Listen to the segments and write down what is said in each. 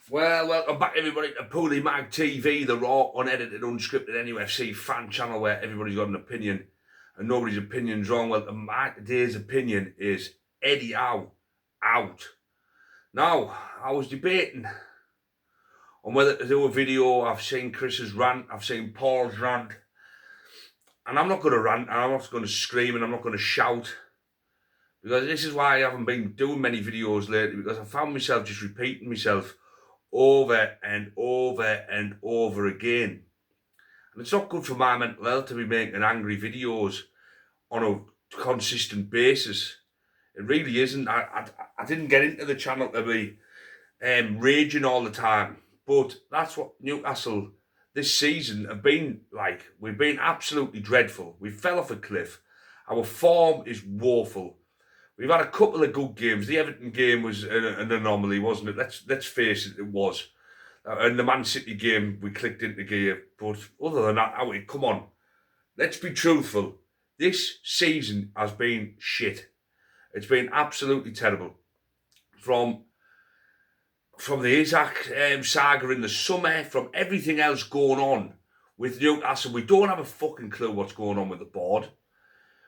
Well, welcome back everybody to PoolieMagTV, the raw, unedited, unscripted NUFC fan channel where everybody's got an opinion and nobody's opinion's wrong. Well, today's opinion is Eddie Howe out. Now, I was debating on whether to do a video. I've seen Chris's rant, I've seen Paul's rant, and I'm not going to rant, and I'm not going to scream, and I'm not going to shout, because this is why I haven't been doing many videos lately, because I found myself just repeating myself over and over and over again. And it's not good for my mental health to be making angry videos on a consistent basis. It really isn't. I didn't get into the channel to be raging all the time. But that's what Newcastle this season have been like. We've been absolutely dreadful. We fell off a cliff. Our form is woeful. We've had a couple of good games. The Everton game was an anomaly, wasn't it? Let's face it, it was. And the Man City game, we clicked into gear. But other than that, come on. Let's be truthful. This season has been shit. It's been absolutely terrible. From the Isaac saga in the summer, from everything else going on with Newcastle, we don't have a fucking clue what's going on with the board.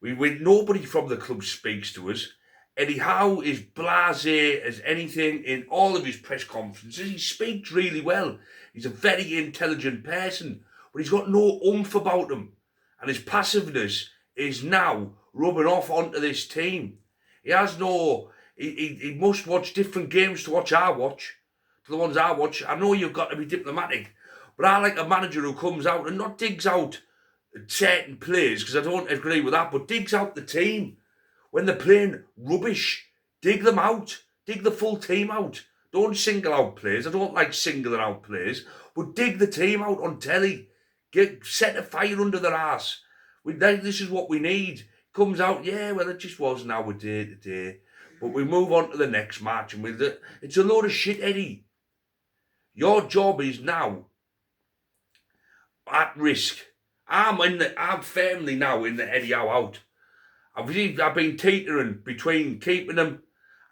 Nobody from the club speaks to us. Eddie Howe is blasé as anything in all of his press conferences. He speaks really well. He's a very intelligent person, but he's got no oomph about him. And his passiveness is now rubbing off onto this team. He has no... He must watch different games to watch I watch, to the ones I watch. I know you've got to be diplomatic, but I like a manager who comes out and not digs out certain players, because I don't agree with that, but digs out the team. When they're playing rubbish, dig them out. Dig the full team out. Don't single out players. I don't like singling out players, but dig the team out on telly. Set a fire under their ass. This is what we need. Comes out, yeah, well, it just wasn't our day today. But we move on to the next match, and it's a load of shit, Eddie. Your job is now at risk. I'm firmly now in the Eddie Howe out. I've been teetering between keeping him,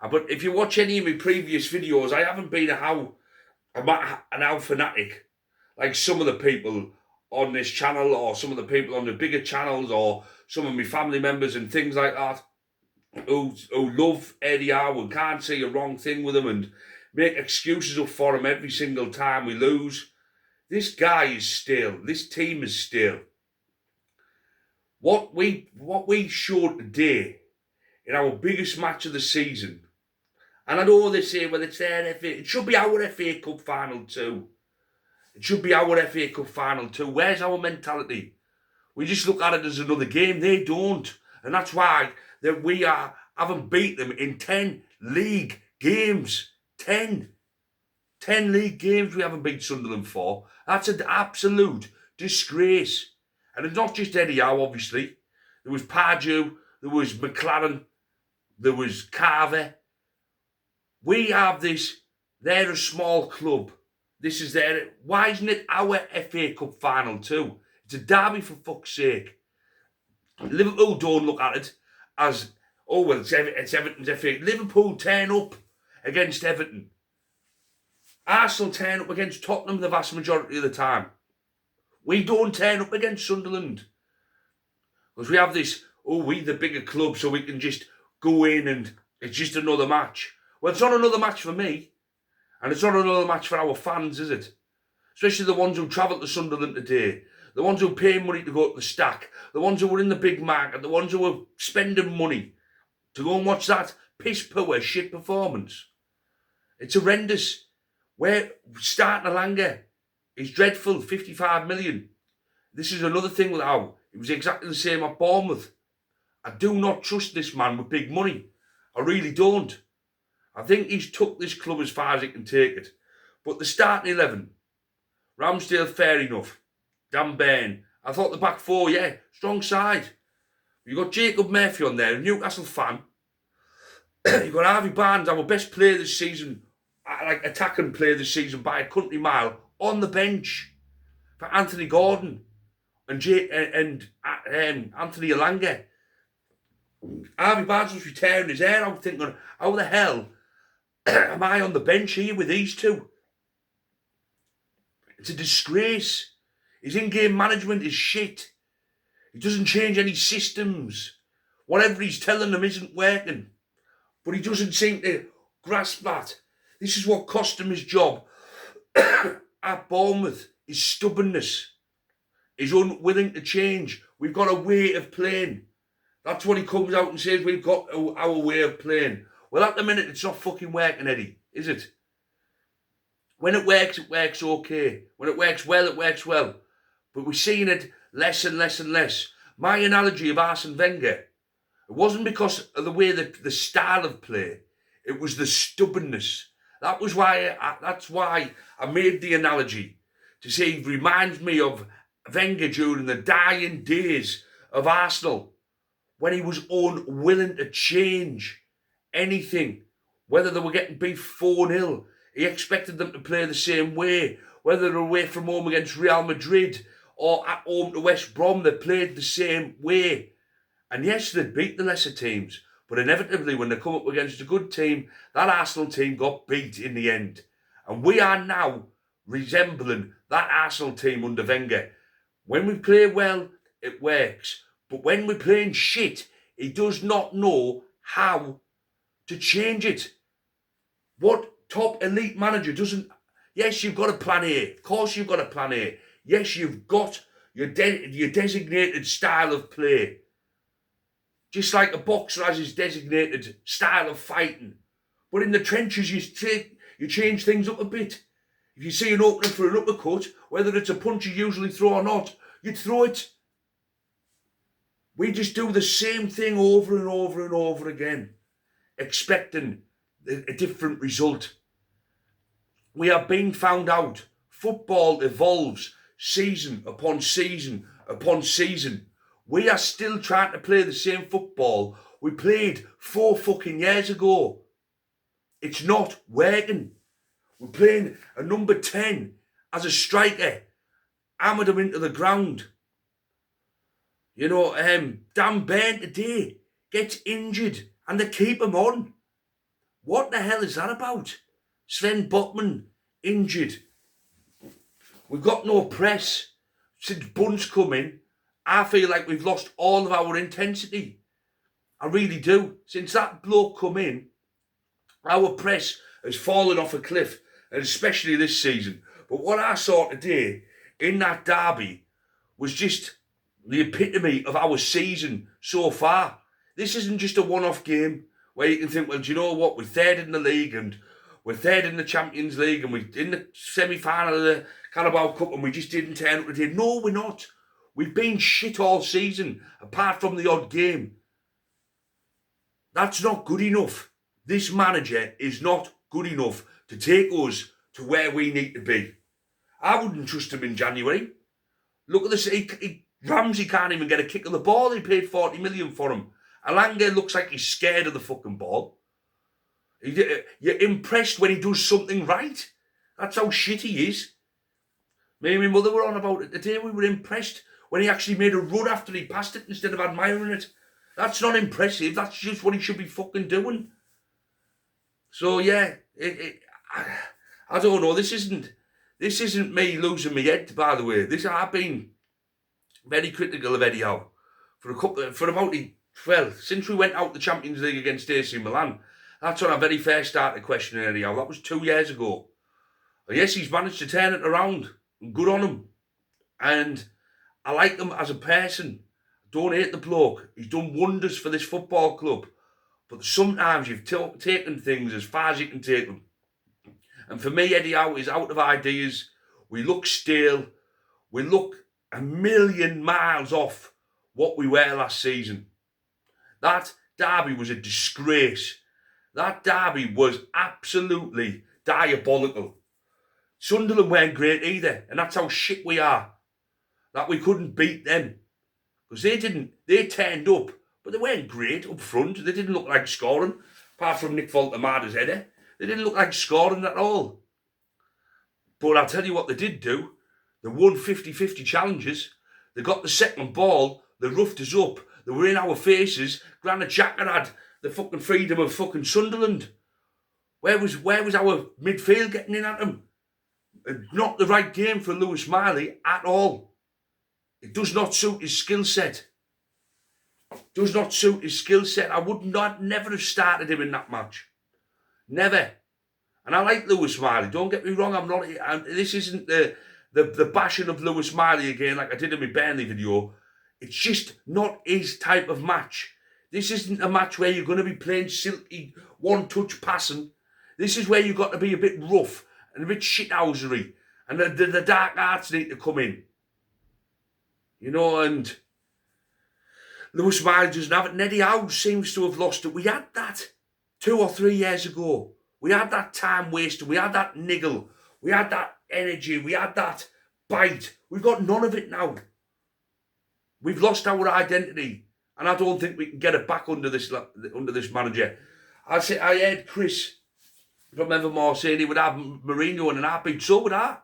but if you watch any of my previous videos, I haven't been an Howe fanatic like some of the people on this channel, or some of the people on the bigger channels, or some of my family members and things like that, who love Eddie Howe and can't see a wrong thing with him and make excuses up for him every single time we lose. This guy is stale. This team is stale. What we showed today in our biggest match of the season, and I know they say, well, it's their FA, it should be our FA Cup final too. It should be our FA Cup final too. Where's our mentality? We just look at it as another game. They don't. And that's why that we haven't beat them in 10 league games. 10 league games we haven't beat Sunderland for. That's an absolute disgrace. And it's not just Eddie Howe, obviously. There was Pardew, there was McLaren, there was Carver. We have this. They're a small club. This is their... Why isn't it our FA Cup final too? It's a derby, for fuck's sake. Liverpool don't look at it as, oh, well, it's Everton's FA. Liverpool turn up against Everton. Arsenal turn up against Tottenham the vast majority of the time. We don't turn up against Sunderland. Because we have this, oh, we the bigger club, so we can just go in and it's just another match. Well, it's not another match for me. And it's not another match for our fans, is it? Especially the ones who travelled to Sunderland today. The ones who pay money to go to the Stack. The ones who were in the big market. The ones who were spending money to go and watch that piss-poor shit performance. It's horrendous. Where starting Alanga is dreadful, 55 million. This is another thing with Howe. It was exactly the same at Bournemouth. I do not trust this man with big money. I really don't. I think he's took this club as far as he can take it. But the starting 11, Ramsdale, fair enough. Dan Burn. I thought the back four, yeah, strong side. You've got Jacob Murphy on there, a Newcastle fan. You've got Harvey Barnes, our best player this season, like attacking player this season by a country mile, on the bench for Anthony Gordon and Anthony Alanga. Harvey Barnes was tearing his hair out thinking, how the hell am I on the bench here with these two? It's a disgrace. His in-game management is shit. He doesn't change any systems. Whatever he's telling them isn't working. But he doesn't seem to grasp that. This is what cost him his job at Bournemouth. His stubbornness. He's unwilling to change. We've got a way of playing. That's what he comes out and says, we've got our way of playing. Well, at the minute, it's not fucking working, Eddie, is it? When it works okay. When it works well, it works well. But we're seeing it less and less and less. My analogy of Arsene Wenger, it wasn't because of the way that the style of play. It was the stubbornness. That's why I made the analogy to say he reminds me of Wenger during the dying days of Arsenal, when he was unwilling to change anything. Whether they were getting beat 4-0, he expected them to play the same way. Whether they're away from home against Real Madrid or at home to West Brom, they played the same way. And yes, they beat the lesser teams, but inevitably when they come up against a good team, that Arsenal team got beat in the end. And we are now resembling that Arsenal team under Wenger. When we play well, it works. But when we're playing shit, he does not know how to change it. What top elite manager doesn't? Yes, you've got a plan A. Of course you've got a plan A. Yes, you've got your designated style of play. Just like a boxer has his designated style of fighting. But in the trenches, you change things up a bit. If you see an opening for an uppercut, whether it's a punch you usually throw or not, you'd throw it. We just do the same thing over and over and over again, expecting a different result. We are being found out. Football evolves season upon season upon season. We are still trying to play the same football we played 4 fucking years ago. It's not working. We're playing a number 10 as a striker, hammered him into the ground. You know, Dan Burn today gets injured and they keep him on. What the hell is that about? Sven Botman injured. We've got no press. Since Bunt's come in, I feel like we've lost all of our intensity. I really do. Since that bloke come in, our press has fallen off a cliff, and especially this season. But what I saw today in that derby was just the epitome of our season so far. This isn't just a one-off game where you can think, well, do you know what? We're third in the league and we're third in the Champions League and we're in the semi-final of the Carabao Cup and we just didn't turn up today. No, we're not. We've been shit all season, apart from the odd game. That's not good enough. This manager is not good enough to take us to where we need to be. I wouldn't trust him in January. Look at this. Ramsey can't even get a kick of the ball. He paid 40 million for him. Alanga looks like he's scared of the fucking ball. You're impressed when he does something right. That's how shit he is. Me and my mother were on about it today. We were impressed when he actually made a run after he passed it instead of admiring it. That's not impressive. That's just what he should be fucking doing. So yeah, I don't know. This isn't me losing my head, by the way. I've been very critical of Eddie Howe since we went out the Champions League against AC Milan. That's when I very first started questioning Eddie Howe. That was 2 years ago. And yes, he's managed to turn it around. Good on him. And I like him as a person. Don't hate the bloke. He's done wonders for this football club. But sometimes you've taken things as far as you can take them. And for me, Eddie Howe is out of ideas. We look stale. We look a million miles off what we were last season. That derby was a disgrace. That derby was absolutely diabolical. Sunderland weren't great either, and that's how shit we are. That we couldn't beat them. Because they turned up, but they weren't great up front. They didn't look like scoring, apart from Nick Voltemada's header. They didn't look like scoring at all. But I'll tell you what they did do. They won 50-50 challenges. They got the second ball. They roughed us up. They were in our faces. Granit Xhaka had the fucking freedom of fucking Sunderland. Where was our midfield getting in at them? Not the right game for Lewis Miley at all. It does not suit his skill set. Does not suit his skill set. I would never have started him in that match. Never. And I like Lewis Miley. Don't get me wrong. This isn't the bashing of Lewis Miley again like I did in my Burnley video. It's just not his type of match. This isn't a match where you're going to be playing silky, one-touch passing. This is where you've got to be a bit rough and a bit shithousery. And the dark arts need to come in. You know, and Lewis Miley doesn't have it. And Eddie Howe seems to have lost it. We had that 2 or 3 years ago. We had that time wasted. We had that niggle. We had that energy. We had that bite. We've got none of it now. We've lost our identity. And I don't think we can get it back under this manager. I heard Chris from Evermore saying he would have Mourinho in an heartbeat. So would I.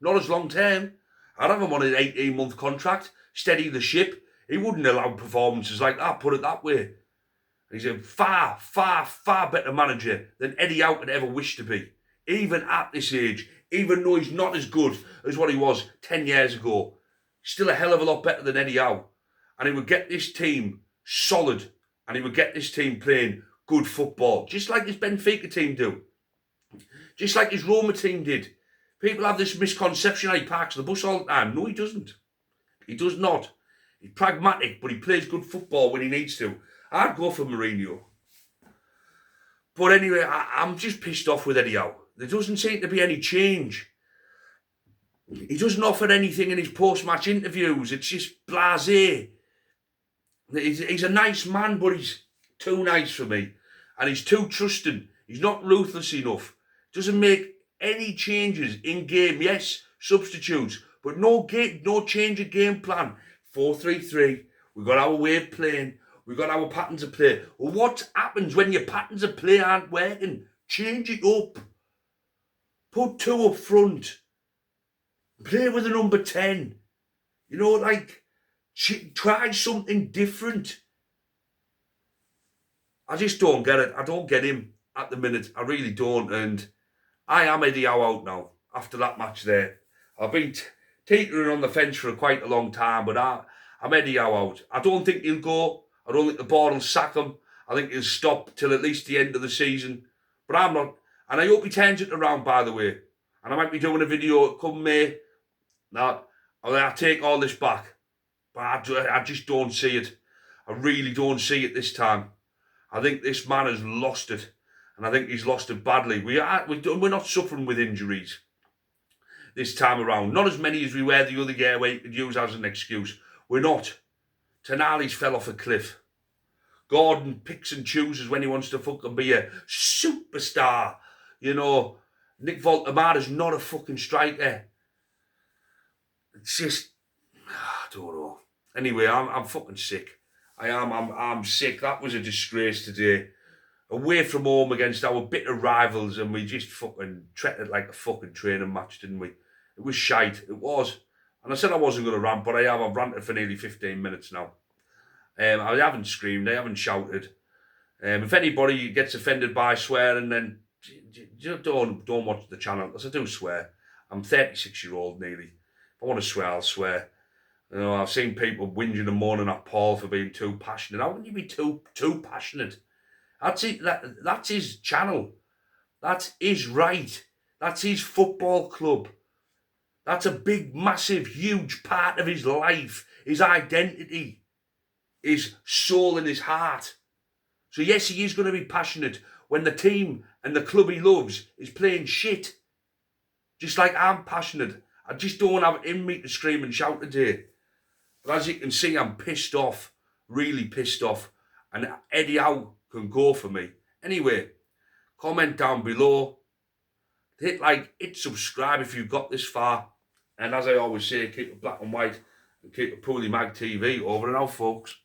Not as long term. I'd have him on an 18-month contract, steady the ship. He wouldn't allow performances like that, put it that way. He's a far, far, far better manager than Eddie Howe could ever wish to be. Even at this age, even though he's not as good as what he was 10 years ago. Still a hell of a lot better than Eddie Howe. And he would get this team solid. And he would get this team playing good football. Just like his Benfica team do. Just like his Roma team did. People have this misconception he parks the bus all the time. No, he doesn't. He does not. He's pragmatic, but he plays good football when he needs to. I'd go for Mourinho. But anyway, I'm just pissed off with Eddie Howe. There doesn't seem to be any change. He doesn't offer anything in his post-match interviews. It's just blasé. He's a nice man, but he's too nice for me. And he's too trusting. He's not ruthless enough. Doesn't make any changes in game. Yes, substitutes. But no change of game plan. 4-3-3. We've got our way of playing. We've got our patterns of play. Well, what happens when your patterns of play aren't working? Change it up. Put 2 up front. Play with a number 10. You know, like, try something different. I just don't get it. I don't get him at the minute. I really don't. And I am Eddie Howe out now after that match there. I've been teetering on the fence for quite a long time, but I'm Eddie Howe out. I don't think he'll go. I don't think the board will sack him. I think he'll stop till at least the end of the season. But I'm not. And I hope he turns it around, by the way. And I might be doing a video come May. Now, I take all this back. But I just don't see it. I really don't see it this time. I think this man has lost it. And I think he's lost it badly. We're not suffering with injuries this time around. Not as many as we were the other year where you could use as an excuse. We're not. Tonali's fell off a cliff. Gordon picks and chooses when he wants to fucking be a superstar. You know, Nick Voltemada's not a fucking striker. It's just, I don't know. Anyway, I'm fucking sick. I'm sick. That was a disgrace today. Away from home against our bitter rivals, and we just fucking treated it like a fucking training match, didn't we? It was shite. It was. And I said I wasn't going to rant, but I have. I've ranted for nearly 15 minutes now. I haven't screamed. I haven't shouted. If anybody gets offended by swearing, then don't watch the channel, because I do swear. I'm 36-year-old nearly. If I want to swear, I'll swear. You know, I've seen people whinging and moaning at Paul for being too passionate. How can you be too passionate? That's it. That's his channel. That's his right. That's his football club. That's a big, massive, huge part of his life, his identity, his soul and his heart. So yes, he is going to be passionate when the team and the club he loves is playing shit. Just like I'm passionate. I just don't have it in me to scream and shout today. But as you can see, I'm pissed off. Really pissed off. And Eddie Howe can go for me. Anyway, comment down below. Hit like, hit subscribe if you've got this far. And as I always say, keep it black and white and keep it PoolieMagTV. Over and out, folks.